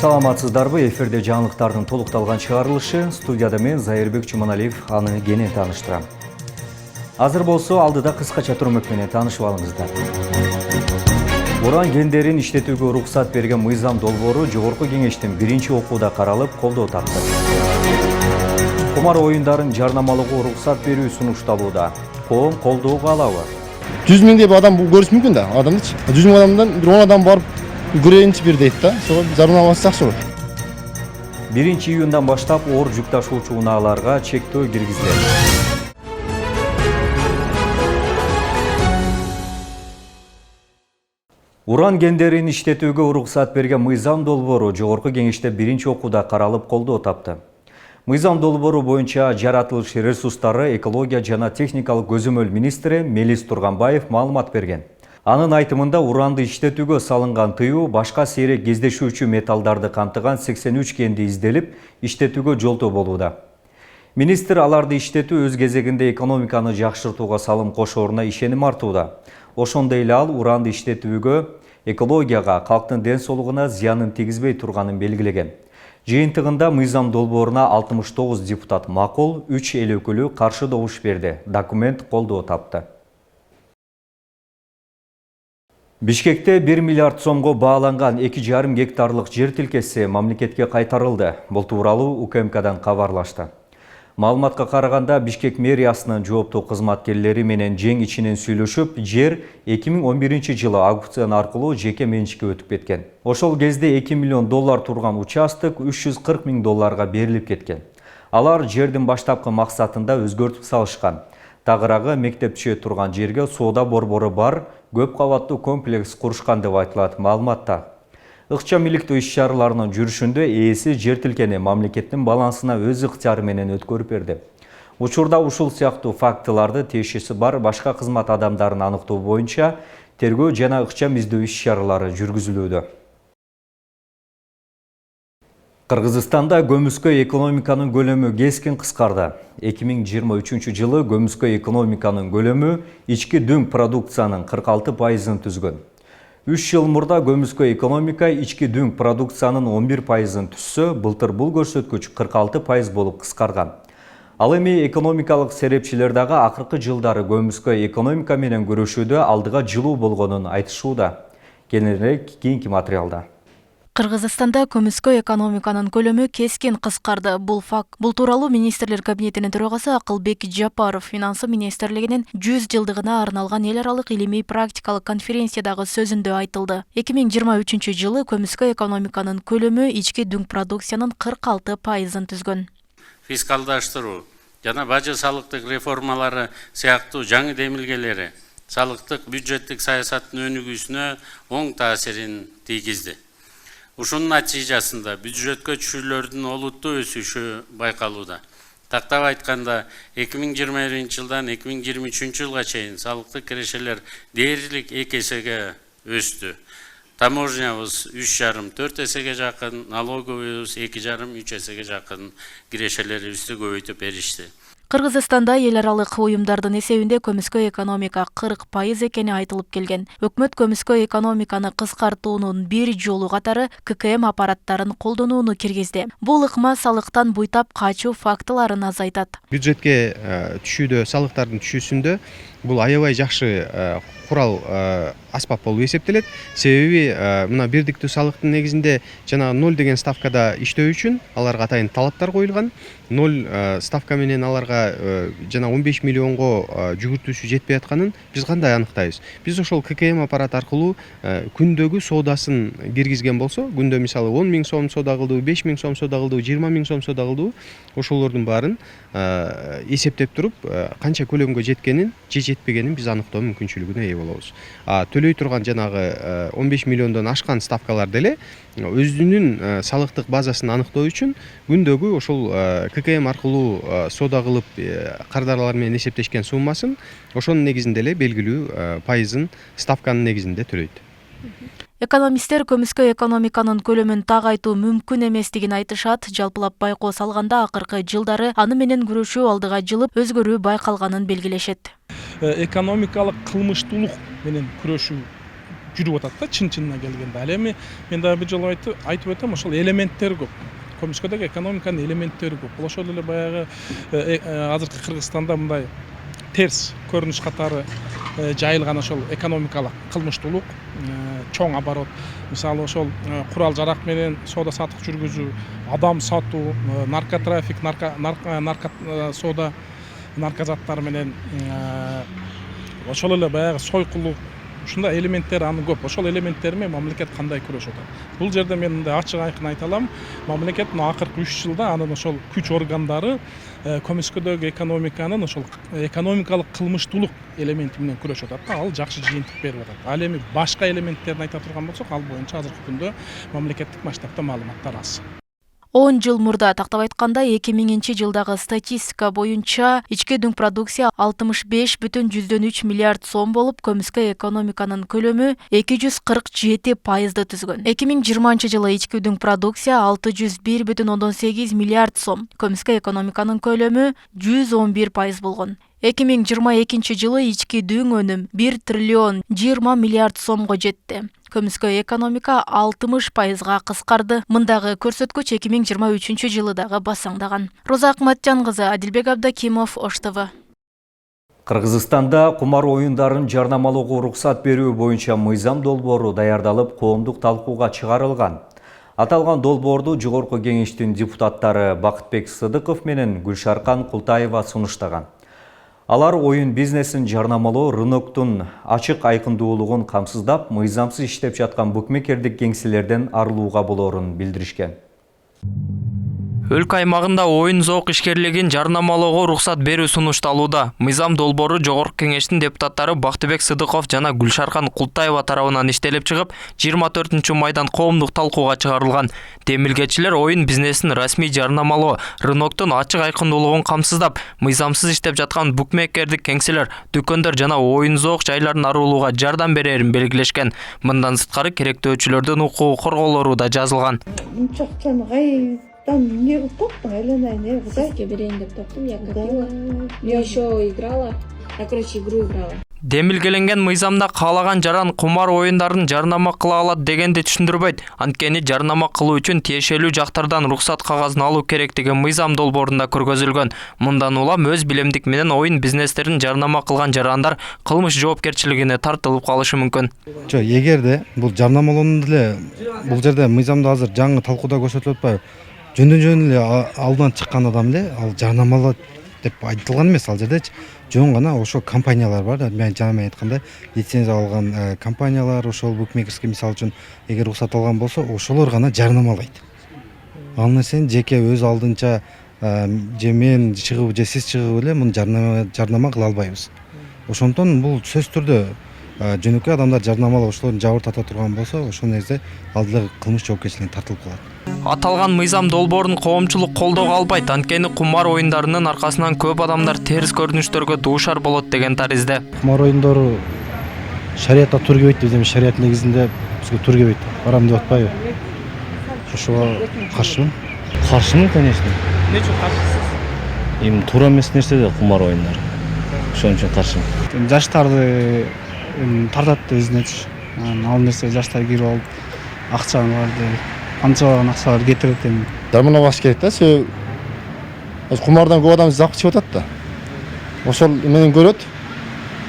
Саламатсыздарбы, эфирде жаңылыктардын толукталган чыгарылышы, студияда мен Зайырбек Чуманалиев аны кенен тааныштырам. Азыр болсо алдыда кыскача турмөк менен таанышып алыңыздар. Уран кендерин иштетүүгө уруксат берген мыйзам долбоору Жогорку Кеңештин биринчи окууда каралып, колдоо тапты. Кумар оюндарын жарнамалоого уруксат берүү сунушталууда. Коом колдоого алабы? 100 миң деп адам көрүш мүмкүн да, адамдычы. 100 миң адамдан 10 адам барып көрөйүнчү бир дейт да. Ошого жарнамаласа жакшы болот. 1-июндан баштап оор жүк ташуучу унааларга чектөө киргизилет. Уран кендерин иштетүүгө уруксат берген мыйзам долбоору Жогорку Кеңеште биринчи окууда каралып, колдоо тапты. Мыйзам долбоору боюнча жаратылыш ресурстары, экология жана техникалык көзөмөл министри Мелис Турганбаев маалымат берген. Анын айтымында уранды иштетүүгө салынган тыюу башка сейрек кездешүүчү металлдарды камтыган 83 кенди изделип, иштетүүгө жолтоо болууда. Министр аларды иштетүү өз кезегинде экономиканы жакшыртууга салым кошооруна ишеним артууда. Ошондой эле ал уранды иштетүүгө экологияга, калктын ден соолугуна зыянын тийгизбей турганын белгилеген. Жыйынтыгында мыйзам долбооруна 69 депутат макул, 3 эл өкүлү каршы добуш берди. Документ колдоо тапты. Бишкекте 1 миллиард сомго бааланган 2,5 гектарлык жер тилкеси мамлекетке кайтарылды. Бул тууралуу УКМКдан кабарлашты. Маалыматка караганда Бишкек мэриясынын жооптуу кызматкерлери менен жең ичинен сүйлөшүп, жер 2011 жылы аукцион аркылуу жеке менчикке өтүп кеткен. Ошол кезде 2 миллион доллар турган участок 340 000 долларга берилип кеткен. Алар жердин баштапкы максатында өзгөртүп салышкан. Тагыраагы мектеп түшө турган жерге соода борбору бар көп кабаттуу комплекс курушкан деп айтылат маалыматта. Ыкчам иликтөө иш-чараларынын жүрүшүндө ээси жер тилкени мамлекеттин балансына өз ыктыяры менен өткөрүп берди. Учурда ушул сыяктуу фактыларды тиешеси бар башка кызмат адамдарын аныктоо боюнча тергөө жана ыкчам издөө иш-чаралары жүргүзүлүүдө. Кыргызстанда көмүскө экономиканын көлөмү кескин кыскарды. 2023 жылы көмүскө экономиканын көлөмү ички дүң продукциянын 46%-ын түзгөн. 3 жыл мурда көмүскө экономика ички дүң продукциянын 11%-ын түзсө, былтыр бул көрсөткүч 46% болуп кыскарган. Ал эми экономикалык серепчилер дагы акыркы жылдары көмүскө экономика менен күрөшүүдө алдыга жылуу болгонун айтышууда. Кененирээк кийинки материалда. Кыргызстанда көмүскө экономиканын көлөмү кескин кыскарды. Бул тууралуу министрлер кабинетинин төрагасы Акылбек Жапаров финансы министрлигинин 100 жылдыгына арналган эл аралык илимий практикалык конференциядагы сөзүндө айтылды. 2023 жылы көмүскө экономиканын көлөмү ички дүң продукциянын 46%-ын түзгөн. Фискалдаштыруу жана бажы салыктык реформалары сыяктуу жаңы демилгелери салыктык бюджеттик саясаттын өнүгүүсүнө оң таасирин тийгизди. Ушунун натыйжасында бюджетке түшүүлөрдүн олуттуу өсүшү байкалууда. Тактап айтканда 2021 жылдан 2023 жылга чейин салыктык кирешелер дээрлик 2 эсеге өстү. Таможнябыз 3,5-4 эсеге жакын, налоговыйыбыз 2,5-3 эсеге жакын кирешелерибизди көбөйтүп беришти. Кыргызстанда эл аралык уюмдардын эсебинде көмүскө экономика 40% экени айтылып келген. Өкмөт көмүскө экономиканы кыскартуунун бир жолу катары ККМ аппараттарын колдонууну киргизди. Бул ыкма салыктан буйтап качуу фактыларын азайтат. Бюджетке түшүүдө, салыктардын түшүүсүндө бул аябай жакшы курал аспап болуп эсептелет. Себеби мына бирдиктүү салыктын негизинде жана 0 деген ставкада иштөө үчүн аларга атайын талаптар коюлган. 0 ставка менен аларга жана 15 миллионго жүгүртүүсү жетпей атканын биз кандай аныктайбыз? Биз ошол ККМ аппарат аркылуу күндөгү соодасын киргизген болсо, күндө мисалы 10 000 сом соода кылдуу, 5 000 сом соода кылдуу, 20 000 сом соода кылдуу, ошолордун баарын эсептеп туруп, канча көлөмгө жеткенин же жетпегенин биз аныктоо мүмкүнчүлүгүнө ээ болобуз. Төлөй турган жанагы 15 миллиондон ашкан ставкалар деле өзүнүн салыктык базасын аныктоо үчүн күндөгү ошол ККМ аркылуу соода кылып кардарлар менен эсептешкен суммасын ошонун негизинде эле белгилүү пайызын ставканын негизинде төлөйт. Экономисттер көмүскө экономиканын көлөмүн тагайтуу мүмкүн эместигин айтышат. Жалпылап байкоо салганда акыркы жылдары аны менен күрөшүү алдыга жылып, өзгөрүү байкалганын белгилешет. Экономикалык кылмыштуулук менен күрөшүү жүрүп атат да, чын-чынына келгенде. Ал эми мен дагы бир жолу айтып өтөм, ошол элементтер көп. Көмүскөдөгү экономиканын элементтери көп. Бул ошол эле баягы азыркы Кыргызстанда мындай терс көрүнүш катары жайылган ошол экономикалык кылмыштуулук, чоң оборот, мисалы ошол курал жарак менен соода саттык жүргүзүү, адам сатуу, наркотрафик, соода наркозаттар менен ошол эле баягы сойкулук, ушундай элементтер анын көп. Ошол элементтер менен мамлекет кандай күрөшүп атат? Бул жерде мен мындай ачык айкын айта алам, мамлекет акыркы 3 жылда анын ошол күч органдары көмүскөдөгү экономиканын ошол экономикалык кылмыштуулук элементи менен күрөшүп атат да, ал жакшы жыйынтык берип атат. Ал эми башка элементтерин айта турган болсок, ал боюнча азыркы күндө мамлекеттик масштабта маалыматтар аз. 10 жыл мурда тактап айтканда 2000-жылдагы статистика боюнча ички дүң продукция 65,3 миллиард сом болуп, көмүскө экономиканын көлөмү 247% түзгөн. 2020-жылы ички дүң продукция 601,8 миллиард сом, көмүскө экономиканын көлөмү 111% болгон. 2022-жылы ички дүң өнүм 1 триллион 20 миллиард сомго жетти. Көмүскө экономика 60%га кыскарды. Мындагы көрсөткүч 2023-жылы дагы басаңдаган. Роза Акматжан кызы, Адилбек Абдакимов, Ош ТВ. Кыргызстанда кумар оюндарын жарнамалоого уруксат берүү боюнча мыйзам долбоору даярдалып, коомдук талкууга чыгарылган. Аталган долбоорду Жогорку Кеңештин депутаттары Бакытбек Сыдыков менен Гүлшаркан Култаева сунуштаган. Алар оюн бизнесин жарнамалоо рыноктун ачык айкындуулугун камсыздап, мыйзамсыз иштеп жаткан букмекердик кеңселерден арылууга болорун билдиришкен. Өлкө аймагында оюн зоок ишкерлигин жарнамалоого уруксат берүү сунушталууда. Мыйзам долбоору Жогорку Кеңештин депутаттары Бактыбек Сыдыков жана Гүлшаркан Култаева тарабынан иштелип чыгып, 24-майдан коомдук талкууга чыгарылган. Демилгечилер оюн бизнесин расмий жарнамалоо рыноктун ачык айкындуулугун камсыздап, мыйзамсыз иштеп жаткан букмекердик кеңселер, дүкөндөр жана оюн зоок жайларын арылууга жардам берерин белгилешкен. Мындан сырткары керектөөчүлөрдүн укугу корголору да жазылган. Там не топтың, Елена, не Сізге берейін деп топтым, я копила. Я еще играла. Я, короче, игру играла. Демилгеленген мыйзамда каалаган жаран кумар оюндарын жарнама кыла алат дегенди түшүндүрбөйт. Анткени жарнама кылуу үчүн тиешелүү жактардан уруксат кагазын алуу керектиги мыйзам долбоорунда көргөзүлгөн. Мындан улам өз билемдик менен оюн бизнестерин жарнама кылган жарандар кылмыш жоопкерчилигине тартылып калышы мүмкүн. Эгерде бул жарнамалоону деле бул жерде мыйзамда азыр жаңы талкууда көрсөтүлүп атпайбы? Жөндөн эле алдынан чыккан адам эле ал жарнамалат деп айтылган эмес. Ал жерде жөн гана ошо компаниялар бар да, мен жана айткандай лицензия алган компаниялар, ошол букмекерский мисалы үчүн эгер уруксат алган болсо, ошолор гана жарнамалайт. Ал нерсени жеке өз алдынча же мен чыгып же сиз чыгып эле муну жарнама кыла албайбыз. Ошондон бул сөзсүз түрдө жөнөкөй адамдар жарнамалап ошолордун жабыр тарта турган болсо, ошол нерсе ал деле кылмыш жоопкерчилигине тартылып калат. Аталган мыйзам долбоорун коомчулук колдоого албайт, анткени кумар оюндарынын аркасынан көп адамдар терс көрүнүштөргө дуушар болот деген таризде. Кумар оюндары шариатта тур келбейт, биздин шариат негизинде бизге тур келбейт. Барам деп атпайбы? Ошого каршымын. Каршымын, конечно. Эмне үчүн каршысыз? Эми туура эмес нерсе да кумар оюндары. Ошон үчүн каршымын. Жаштарды тартат өзүнө. Ал нерсе жаштар кирип алып, акчаларды канчалаган акчалар кетирет эми. Жарнамалаш керек да, себеби кумардан көп адам запас чыгып атат да. Ошол менен көрөт.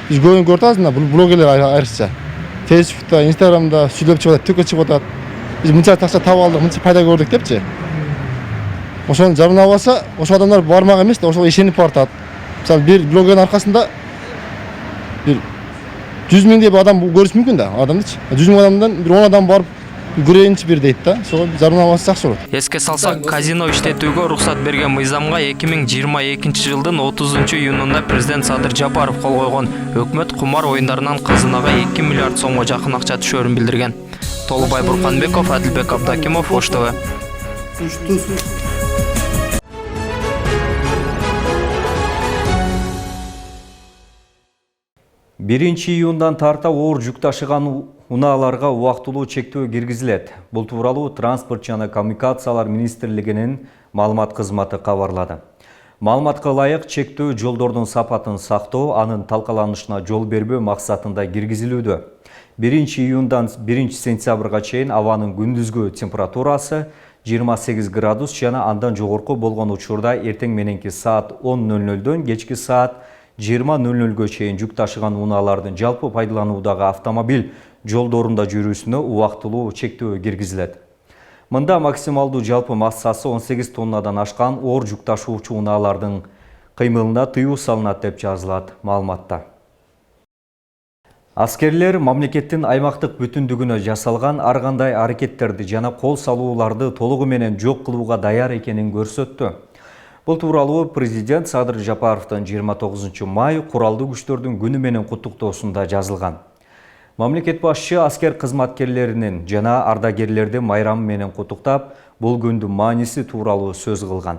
Биз көбүн көрүп атабыз, блогерлер айрыкча. Facebook'та, Instagram'da сүйлөп чыгып атат, төкө чыгып атат. Биз мынча акча таап алдык, мынча пайда көрдүк депчи. Ошону жарнамаласа, ошол адамдар бармак эмес да, ошого ишенип бартат. Мисалы, бир блогердин аркасында бир 100 миңдей адам көрүш мүмкүн да, адамдычы. 100 миң адамдан бир 10 адам барып көрөйүнчү бир дейт да. Ошол жарнамаласа жакшы болот. Эске салсак, казино иштетүүгө уруксат берген мыйзамга 2022-жылдын 30-июнунда президент Садыр Жапаров кол койгон. Өкмөт кумар оюндарынан казынага 2 миллиард сомго жакын акча түшөрүн билдирген. Толубай Бурканбеков, Адилбек Абдакимов, Ош ТВ. 1-июндан тарта оор жүк ташыган унааларга убактылуу чектөө киргизилет. Бул тууралуу Транспорт жана коммуникациялар министрлигинин маалымат кызматы кабарлады. Маалыматка ылайык чектөө жолдордун сапатын сактоо, анын талкаланышына жол бербөө максатында киргизилүүдө. 1 июндан 1 сентябрга чейин абанын күндүзгү температурасы 28 градус жана андан жогорку болгон учурда эртең мененки саат 10:00дөн кечки саат 20:00гө чейин жүк ташыган унаалардын жалпы пайдалануудагы автомобиль жолдорунда жүрүүсүнө убактылуу чектөө киргизилет. Мында максималдуу жалпы массасы 18 тоннадан ашкан оор жүк ташуучу унаалардын кыймылына тыюу салынат деп жазылат маалыматта. Аскерлер мамлекеттин аймактык бүтүндүгүнө жасалган ар кандай аракеттерди жана кол салууларды толугу менен жок кылууга даяр экенин көрсөттү. Бул тууралуу президент Садыр Жапаровдун 29 май куралдуу күчтөрдүн күнү менен куттуктоосунда жазылган. Мамлекет башчы аскер кызматкерлеринин жана ардагерлерди майрамы менен куттуктап, бул күндүн мааниси тууралуу сөз кылган.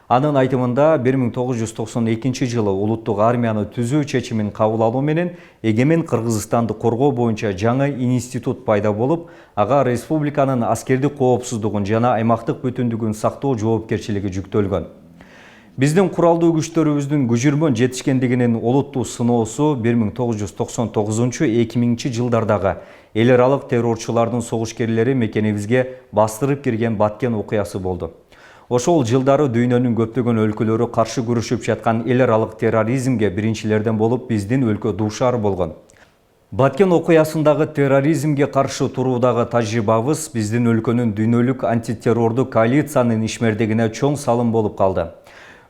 Анын айтымында 1992 жылы улуттук армияны түзүү чечимин кабыл алуу менен эгемен Кыргызстанды коргоо боюнча жаңы институт пайда болуп, ага республиканын аскердик коопсуздугун жана аймактык бүтүндүгүн сактоо жоопкерчилиги жүктөлгөн. Биздин куралдуу күчтөрүбүздүн күжүрмөн жетишкендигинин олуттуу сыноосу 1999-2000 жылдардагы эл аралык террорчулардын согушкерлери мекенибизге бастырып кирген Баткен окуясы болду. Ошол жылдары дүйнөнүн көптөгөн өлкөлөрү каршы күрөшүп жаткан эл аралык терроризмге биринчилерден болуп биздин өлкө дуушар болгон. Баткен окуясындагы терроризмге каршы туруудагы тажрыйбабыз биздин өлкөнүн дүйнөлүк антитеррордук коалициянын ишмердигине чоң салым болуп калды.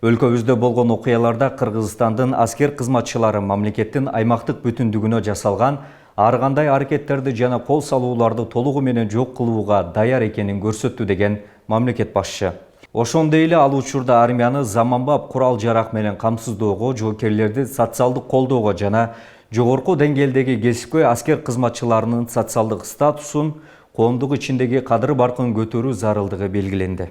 Өлкөбүздө болгон окуяларда Кыргызстандын аскер кызматчылары мамлекеттин аймактык бүтүндүгүнө жасалган ар кандай аракеттерди жана кол салууларды толугу менен жок кылууга даяр экенин көрсөттү деген мамлекет башчы. Ошондой эле ал учурда армияны заманбап курал-жарак менен камсыздоого, жоокерлерди социалдык колдоого жана жогорку деңгээлдеги кесипкөй аскер кызматчыларынын социалдык статусун коомдук ичиндеги кадыр-баркын көтөрүү зарылдыгы белгиленди.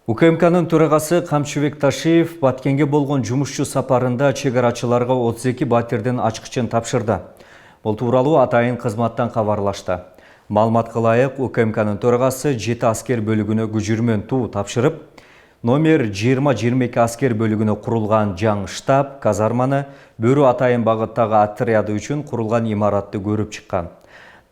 УКМКнын төрагасы Камчыбек Ташиев Баткенге болгон жумушчу сапарында чегарачыларга 32 батирдин ачкычын тапшырды. Бул тууралуу атайын кызматтан кабарлашты. Маалыматка ылайык, УКМКнын төрагасы 7 аскер бөлүгүнө күжүрмөн туу тапшырып, номер 20-22 аскер бөлүгүнө курулган жаңы штаб, казарманы, Бөрү атайын багыттагы отряды үчүн курулган имаратты көрүп чыккан.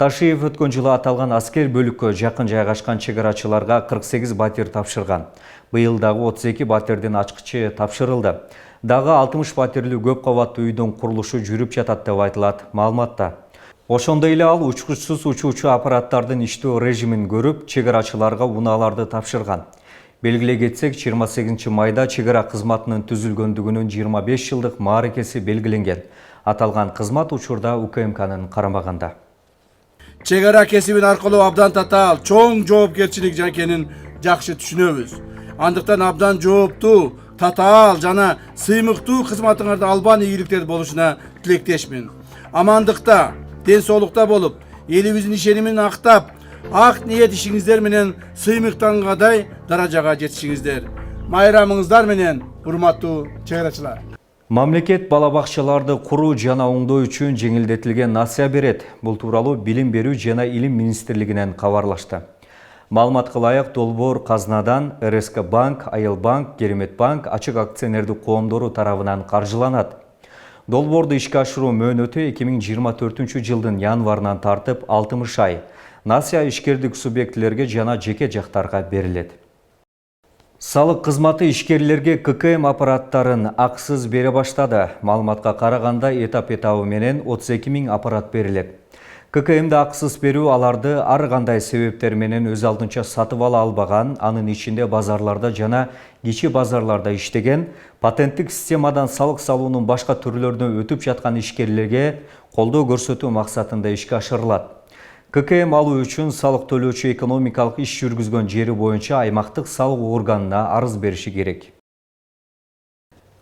Ташиев өткөн жылы аталган аскер бөлүккө жакын жайгашкан чегарачыларга 48 батир тапшырган. Быйыл дагы 32 батирдин ачкычы тапшырылды. Дагы 60 батирлүү көп кабаттуу үйдүн курулушу жүрүп жатат деп айтылат маалыматта. Ошондой эле ал учкучсуз учуучу аппараттардын иштөө режимин көрүп, чегарачыларга унааларды тапшырган. Белгилей кетсек, 28 майда чегара кызматынын түзүлгөндүгүнүн 25 жылдык мааракеси белгиленген. Аталган кызмат учурда УКМКнын карамагында. Чегара кесибин аркылуу абдан татаал, чоң жоопкерчилик экенин жакшы түшүнөбүз. Андыктан абдан жооптуу, татаал жана сыймыктуу кызматыңарда албан ийгиликтер болушуна тилектешмин. Амандыкта, ден соолукта болуп, элибиздин ишенимин актап, ак ниет ишиңиздер менен сыймыктангадай даражага жетишиңиздер. Майрамыңыздар менен, урматтуу чегарачылар. Мамлекет балабакчаларды куруу жана оңдоо үчүн жеңилдетилген насыя берет. Бул тууралуу Билим берүү жана Илим министрлигинен кабарлашты. Маалыматка ылайык, долбоор казнадан РСК банк, Айыл банк, Керемет банк, ачык акционердик коомдору тарабынан каржыланат. Долбоорду ишке ашыруу мөөнөтү 2024 жылдын январынан тартып 60 ай. Насыя ишкердик субъектилерге жана жеке жактарга берилет. Салык кызматы ишкерлерге ККМ аппараттарын аксыз бере баштады. Маалыматка караганда этап-этабы менен 32 000 аппарат берилет. ККМда аксыз берүү аларды ар кандай себептер менен өз алдынча сатып ала албаган, анын ичинде базарларда жана кичи базарларда иштеген, патенттик системадан салык салуунун башка түрлөрүнө өтүп жаткан ишкерлерге колдоо көрсөтүү максатында ишке ашырылат. ККМ алуу үчүн салык төлөөчү экономикалык иш жүргүзгөн жери боюнча аймактык салык органына арыз бериши керек.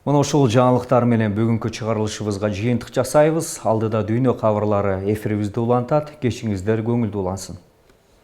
Мына ушул жаңылыктар менен бүгүнкү чыгарылышыбызга жыйынтык жасайбыз. Алдыда дүйнө кабарлары эфирибизди улантат. Кечиңиздер көңүлдүү улансын.